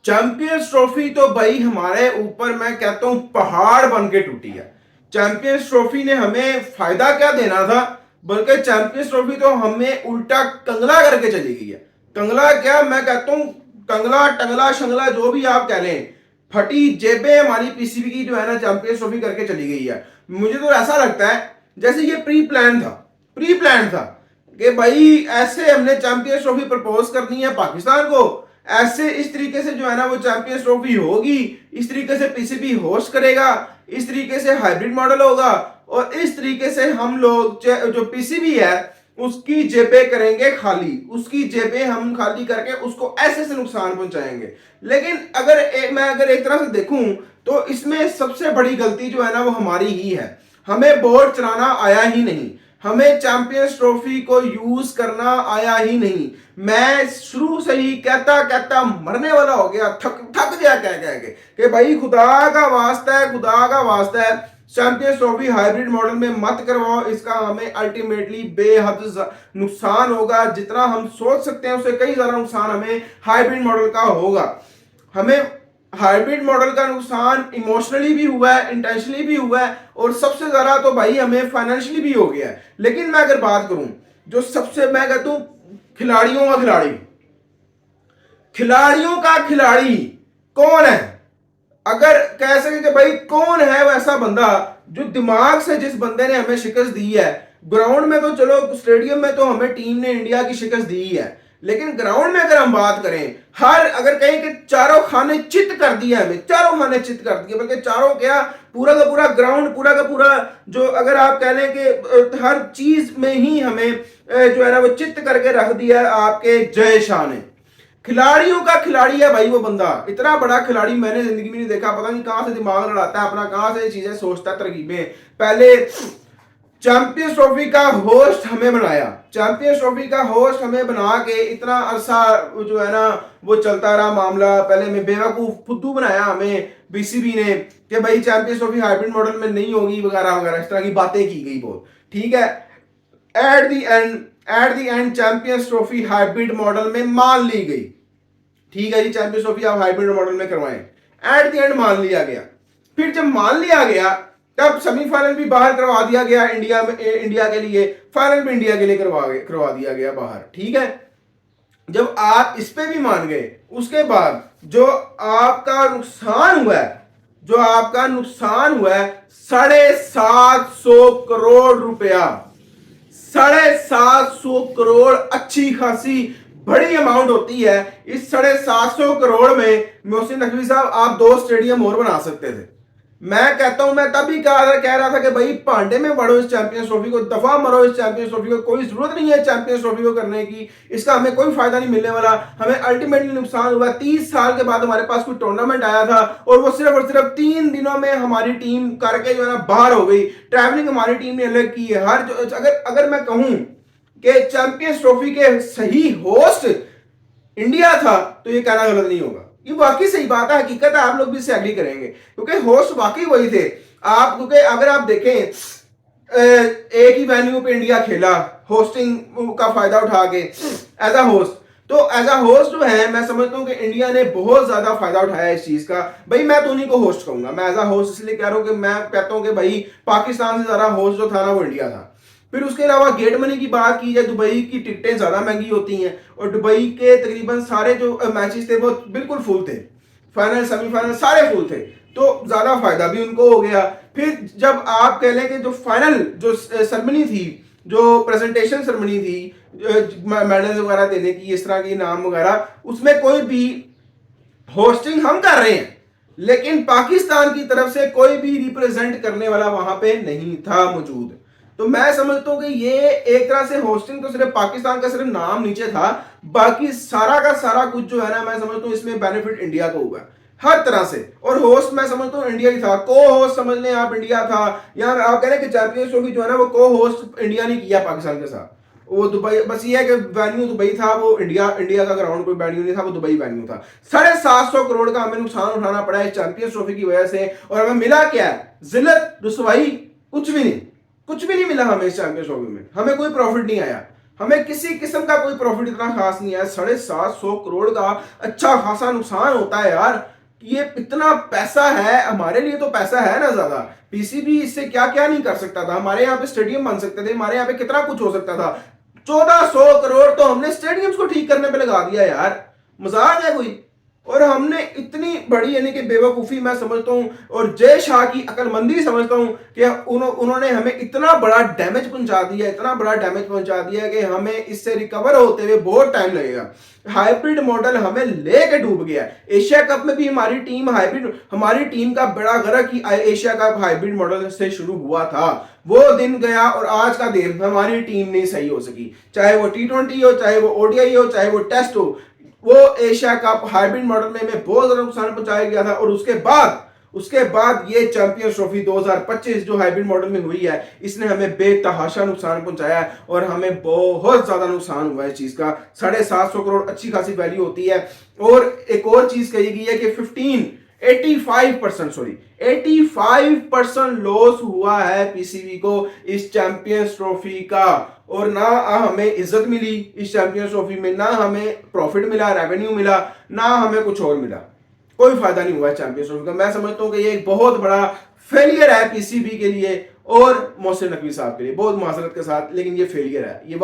Champions trophy तो भाई हमारे ऊपर मैं कहता हूं पहाड़ बन के टूटी है। चैंपियंस ट्रॉफी ने हमें फायदा क्या देना था, बल्कि चैंपियंस ट्रॉफी तो हमें उल्टा कंगला करके चली गई है। कंगला क्या, मैं कहता हूं कंगला टंगला शंगला जो भी आप कह लें, फटी जेबें हमारी पीसीबी की जो है ना चैंपियंस ट्रॉफी करके चली गई है। मुझे तो ऐसा लगता है जैसे ये प्री प्लान था कि भाई ऐसे हमने चैंपियंस ट्रॉफी प्रपोज करनी है पाकिस्तान को, ऐसे इस तरीके से जो है ना वो चैंपियंस ट्रॉफी होगी, इस तरीके से पीसीबी होस्ट करेगा, इस तरीके से हाइब्रिड मॉडल होगा और इस तरीके से हम लोग जो पीसीबी है उसकी जेबें करेंगे खाली, उसकी जेबें हम खाली करके उसको ऐसे से नुकसान पहुंचाएंगे। लेकिन मैं अगर एक तरह से देखूं तो इसमें सबसे बड़ी गलती जो है ना वो हमारी ही है। हमें बोर्ड चलाना आया ही नहीं, हमें चैंपियंस ट्रॉफी को यूज करना आया ही नहीं। मैं शुरू से ही कहता कहता मरने वाला हो गया, थक थक गया कह कह के कि भाई खुदा का वास्ता है, खुदा का वास्ता है, चैंपियंस ट्रॉफी हाइब्रिड मॉडल में मत करवाओ। इसका हमें अल्टीमेटली बेहद नुकसान होगा। जितना हम सोच सकते हैं उससे कई ज्यादा नुकसान हमें हाइब्रिड मॉडल का होगा। हमें हाइब्रिड मॉडल का नुकसान इमोशनली भी हुआ है, इंटेंशनली भी हुआ है और सबसे ज्यादा तो भाई हमें फाइनेंशियली भी हो गया है। लेकिन मैं अगर बात करूं जो सबसे, मैं कहता हूं खिलाड़ियों का खिलाड़ी कौन है, अगर कह सके कि भाई कौन है वैसा बंदा जो दिमाग से, जिस बंदे ने हमें शिकस्त दी है। ग्राउंड में तो चलो, स्टेडियम में तो हमें टीम ने इंडिया की शिकस्त दी है, लेकिन ग्राउंड में अगर हम बात करें, अगर कहीं के चारों खाने चित कर दिया, हमें चारों खाने चित कर दिए, बल्कि चारों क्या, पूरा का पूरा ग्राउंड, पूरा का पूरा जो अगर आप कह लें कि हर चीज में ही हमें जो है ना वो चित करके रख दिया है आपके जय शाह ने। खिलाड़ियों का खिलाड़ी है भाई वो बंदा, इतना बड़ा खिलाड़ी मैंने जिंदगी में नहीं देखा। पता नहीं कहां से दिमाग लड़ाता है अपना, कहां से चीजें सोचता है, तरकीबें। पहले चैंपियंस ट्रॉफी का होस्ट हमें बनाया, चैंपियंस ट्रॉफी का होस्ट हमें बना के इतना अरसा जो है ना वो चलता रहा मामला। पहले में बेवकूफ फुद्दू बनाया हमें बीसीबी ने कि भाई चैंपियंस ट्रॉफी हाइब्रिड मॉडल में नहीं होगी वगैरह वगैरह, इस तरह की बातें की गई बहुत। ठीक है, at the end champions trophy hybrid model में मान ली गई। ठीक है जी, चैंपियंस ट्रॉफी आप हाइब्रिड मॉडल में करवाएं, एट द एंड मान लिया गया। फिर जब मान लिया गया तब सेमीफाइनल भी बाहर करवा दिया गया इंडिया के लिए, फाइनल भी इंडिया के लिए करवा दिया गया बाहर। ठीक है, जब आप इस पे भी मान गए, उसके बाद जो आपका नुकसान हुआ है, जो आपका नुकसान हुआ है 750 करोड़ रुपया, 750 करोड़ अच्छी खासी बड़ी अमाउंट होती है। इस 750 करोड़ में मोहसिन नकवी साहब आप 2 स्टेडियम और बना सकते थे। मैं कहता हूं, मैं तभी कह रहा था कि भाई पांडे में बढ़ो इस चैंपियंस ट्रॉफी को, दफा मरो इस चैंपियंस ट्रॉफी को, कोई जरूरत नहीं है चैंपियंस ट्रॉफी को करने की, इसका हमें कोई फायदा नहीं मिलने वाला। हमें अल्टीमेटली नुकसान हुआ। 30 साल के बाद हमारे पास कोई टूर्नामेंट आया था और वो सिर्फ और सिर्फ 3 दिनों में हमारी टीम करके जो है ना बाहर हो गई। ट्रैवलिंग हमारी टीम ने अलग की है। अगर मैं कहूं कि चैंपियंस ट्रॉफी के सही होस्ट इंडिया था तो ये कहना गलत नहीं होगा। ये वाकई सही बात है, हकीकत है, आप लोग भी इससे एग्री करेंगे क्योंकि होस्ट वाकई वही थे। आप क्योंकि अगर आप देखें एक ही वेन्यू पे इंडिया खेला होस्टिंग का फायदा उठा के एज अ होस्ट, तो एज अ होस्ट जो है मैं समझता हूं कि इंडिया ने बहुत ज्यादा फायदा उठाया इस चीज का। भाई मैं तो उन्हीं को होस्ट कहूंगा, मैं एज अ होस्ट इसलिए कह रहा हूं कि मैं कहता हूं कि भाई पाकिस्तान से ज्यादा होस्ट जो था ना वो इंडिया था। फिर उसके अलावा गेट मनी की बात की जाए, दुबई की टिकटें ज्यादा महंगी होती हैं और दुबई के तकरीबन सारे जो मैचेस थे वो बिल्कुल फुल थे, फाइनल सेमीफाइनल सारे फुल थे, तो ज्यादा फायदा भी उनको हो गया। फिर जब आप कह लें कि जो फाइनल जो सेरेमनी थी, जो प्रेजेंटेशन सेरेमनी थी मेडल्स वगैरह देने की, इस तरह की नाम वगैरह, उसमें कोई भी होस्टिंग हम कर रहे हैं लेकिन पाकिस्तान की तरफ से कोई भी रिप्रेजेंट करने वाला वहां पे नहीं था मौजूद। तो मैं समझता हूं कि ये एक तरह से होस्टिंग तो सिर्फ पाकिस्तान का सिर्फ नाम नीचे था, बाकी सारा का सारा कुछ जो है ना मैं समझता हूं इसमें बेनिफिट इंडिया को हुआ हर तरह से। और होस्ट मैं समझता हूं इंडिया ही था, को होस्ट समझ लें आप इंडिया था। या आप कह रहे हैं कि चैंपियंस ट्रॉफी जो है ना वो को होस्ट इंडिया ने किया पाकिस्तान के साथ, वो दुबई, बस ये है कि वेन्यू दुबई था, वो इंडिया का ग्राउंड कोई वेन्यू नहीं था, वो दुबई वेन्यू था। 750 करोड़ का हमें नुकसान उठाना पड़ा है चैंपियंस ट्रॉफी की वजह से। और हमें मिला क्या है? जिल्लत, रुसवाई, कुछ भी नहीं मिला हमें इस चैंपियंस ट्रॉफी में, हमें कोई प्रॉफिट नहीं आया। हमें किसी किस्म का कोई प्रॉफिट इतना खास नहीं है। 750 करोड़ का अच्छा खासा नुकसान होता है यार। ये इतना पैसा है, हमारे लिए तो पैसा है ना ज्यादा। पीसीबी इससे क्या क्या नहीं कर सकता था। हमारे यहाँ पे स्टेडियम बन सकते थे, हमारे यहाँ पे कितना कुछ हो सकता था। 1400 करोड़ तो हमने स्टेडियम्स को ठीक करने पे लगा दिया यार, मजाक है कोई। और हमने इतनी बड़ी यानी कि बेवकूफ़ी मैं समझता हूँ और जय शाह की अकलमंदी समझता हूँ कि उन्होंने हमें इतना बड़ा डैमेज पहुंचा दिया, इतना बड़ा डैमेज पहुंचा दिया कि हमें इससे रिकवर होते हुए बहुत टाइम लगेगा। हाइब्रिड मॉडल हमें लेके डूब गया। एशिया कप में भी हमारी टीम हाइब्रिड, हमारी टीम का बड़ा गर्व कि एशिया कप हाइब्रिड मॉडल से शुरू हुआ था, वो दिन गया और आज का दिन हमारी टीम नहीं सही हो सकी। चाहे वो T20 हो, चाहे वो ओडीआई हो, चाहे वो टेस्ट हो, वो एशिया कप हाइब्रिड मॉडल में बहुत ज्यादा नुकसान पहुंचाया गया था। और उसके बाद ये चैंपियंस ट्रॉफी 2025 जो हाइब्रिड मॉडल में हुई है, इसने हमें बेतहाशा नुकसान पहुंचाया है और हमें बहुत ज्यादा नुकसान हुआ है इस चीज का। 750 करोड़ अच्छी खासी वैल्यू होती है। और एक और चीज कही गई है कि 85% लॉस हुआ है पीसीबी को इस चैंपियंस ट्रॉफी का। और ना हमें इज्जत मिली इस चैंपियंस ट्रॉफी में, ना हमें प्रॉफिट मिला, रेवेन्यू मिला, ना हमें कुछ और मिला। कोई फायदा नहीं हुआ चैंपियंस ट्रॉफी का। मैं समझता हूं कि ये एक बहुत बड़ा फेलियर है पीसीबी के लिए और मोहसिन नकवी साहब के लिए, बहुत माजरत के साथ, लेकिन ये फेलियर है ये।